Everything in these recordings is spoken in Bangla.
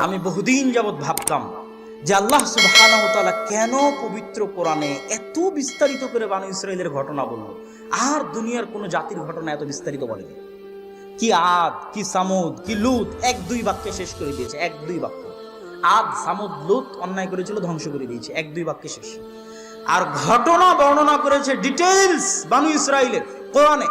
আমি বহুদিন যাবৎ ভাবতাম যে আল্লাহ সুবহানাহু ওয়া তাআলা কেন পবিত্র কোরআনে এত বিস্তারিত করে বনী ইসরাইলের ঘটনা বলল, আর দুনিয়ার কোন জাতির ঘটনা এত বিস্তারিত বলেনি। কি আদ, কি সামুদ, কি লুত, এক দুই বাক্যে শেষ করে দিয়েছে। এক দুই বাক্য। আদ, সামুদ, লুত অন্যায় করেছিল, ধ্বংস করে দিয়েছে, এক দুই বাক্যে শেষ। আর ঘটনা বর্ণনা করেছে ডিটেইলস বনী ইসরাইলের কোরআনে।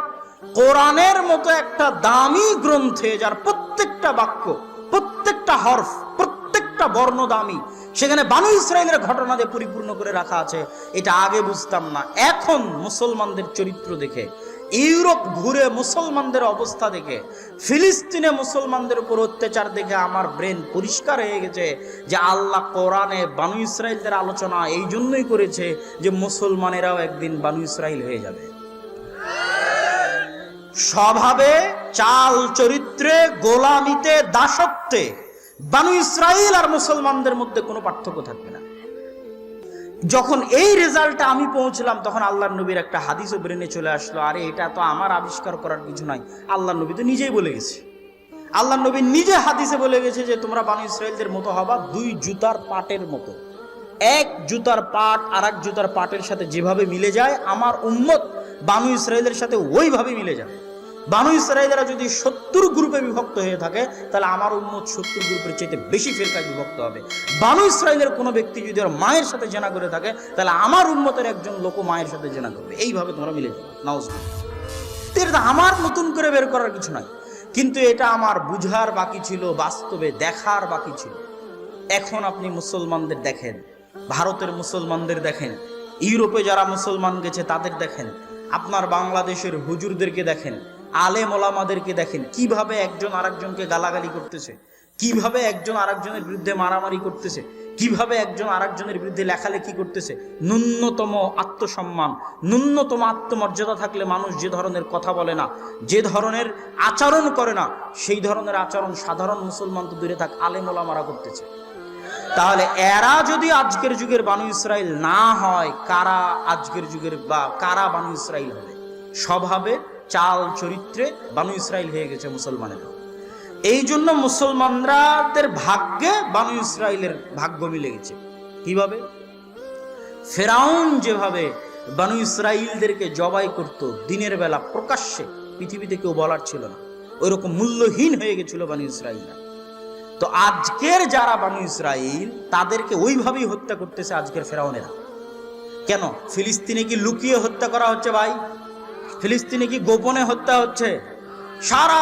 কোরআনের মতো একটা দামি গ্রন্থে যার প্রত্যেকটা বাক্য, প্রত্যেকটা হরফ, প্রত্যেকটা বর্ণ দামি, সেখানে বনী ইসরাইলের ঘটনা দিয়ে পরিপূর্ণ করে রাখা আছে। এটা আগে বুঝতাম না। এখন মুসলমানদের চরিত্র দেখে, ইউরোপ ঘুরে মুসলমানদের অবস্থা দেখে, ফিলিস্তিনে মুসলমানদের উপর অত্যাচার দেখে আমার ব্রেন পরিষ্কার হয়ে গেছে যে আল্লাহ কোরআনে বনী ইসরাইলদের আলোচনা এই জন্যই করেছে যে মুসলমানেরাও একদিন বনী ইসরাইল হয়ে যাবে। স্বভাবে, চাল চরিত্রে, গোলামিতে, দাসত্বে বনী ইসরাইল আর মুসলমানদের মধ্যে কোনো পার্থক্য থাকবে না। যখন এই রেজাল্টে আমি পৌঁছলাম, তখন আল্লাহর নবীর একটা হাদিসও ব্রেনে চলে আসলো, আরে এটা তো আমার আবিষ্কার করার কিছু নাই, আল্লাহর নবী তো নিজেই বলে গেছে। আল্লাহর নবী নিজে হাদিসে বলে গেছে যে তোমরা বনী ইসরাইলদের মতো হবা দুই জুতার পাটের মতো। এক জুতার পাট আর এক জুতার পাটের সাথে যেভাবে মিলে যায়, আমার উম্মত বনী ইসরাইলের সাথে ওইভাবে মিলে যাবে। বনী ইসরাইলরা যদি 70 গ্রুপে বিভক্ত হয়ে থাকে, তাহলে আমার উম্মত 70 গ্রুপের চাইতে বেশি ফিরকায় বিভক্ত হবে। বনী ইসরাইলের কোনো ব্যক্তি যদি ওর মায়ের সাথে জেনা করে থাকে, তাহলে আমার উম্মতের একজন লোক মায়ের সাথে জেনা করবে। এইভাবে তোমরা মিলে যাবে। নাউজুবিল্লাহ। এটা আমার নতুন করে বের করার কিছু নাই, কিন্তু এটা আমার বুঝার বাকি ছিল, বাস্তবে দেখার বাকি ছিল। এখন আপনি মুসলমানদের দেখেন, ভারতের মুসলমানদের দেখেন, ইউরোপে যারা মুসলমান গেছে তাদের দেখেন, আপনার বাংলাদেশের হুজুরদেরকে দেখেন, আলেম ওলামাদেরকে দেখেন, কিভাবে একজন আরেকজনকে গালাগালি করতেছে, কিভাবে একজন আরেকজনের বিরুদ্ধে মারামারি করতেছে, কিভাবে একজন আরেকজনের বিরুদ্ধে লেখালেখি করতেছে। ন্যূনতম আত্মসম্মান, ন্যূনতম আত্মমর্যাদা থাকলে মানুষ যে ধরনের কথা বলে না, যে ধরনের আচরণ করে না, সেই ধরনের আচরণ সাধারণ মুসলমান তো দূরে থাক, আলেম ওলামারা করতেছে। তাহলে এরা যদি আজকের যুগের বনী ইসরাইল না হয়, কারা আজকের যুগের বা কারা বনী ইসরাইল হবে? স্বভাবে, চাল চরিত্রে বনী ইসরাইল হয়ে গেছে মুসলমানেরা। এই জন্য মুসলমানদের ভাগ্যে বনী ইসরাইলের ভাগ্য মিলে গেছে। কিভাবে? ফেরাউন যেভাবে বনী ইসরাইলদেরকে জবাই করত দিনের বেলা প্রকাশ্যে, পৃথিবীতে কেউ বলার ছিল না, ওইরকম মূল্যহীন হয়ে গেছিল বনী ইসরাইলরা। তো আজকের যারা বনী ইসরাইল, তাদেরকে ওইভাবেই হত্যা করতেছে আজকের ফেরাউনেরা। কেন? ফিলিস্তিনে কি লুকিয়ে হত্যা করা হচ্ছে ভাই? ফিলিস্তিনে কি গোপনে হত্যা হচ্ছে? সারা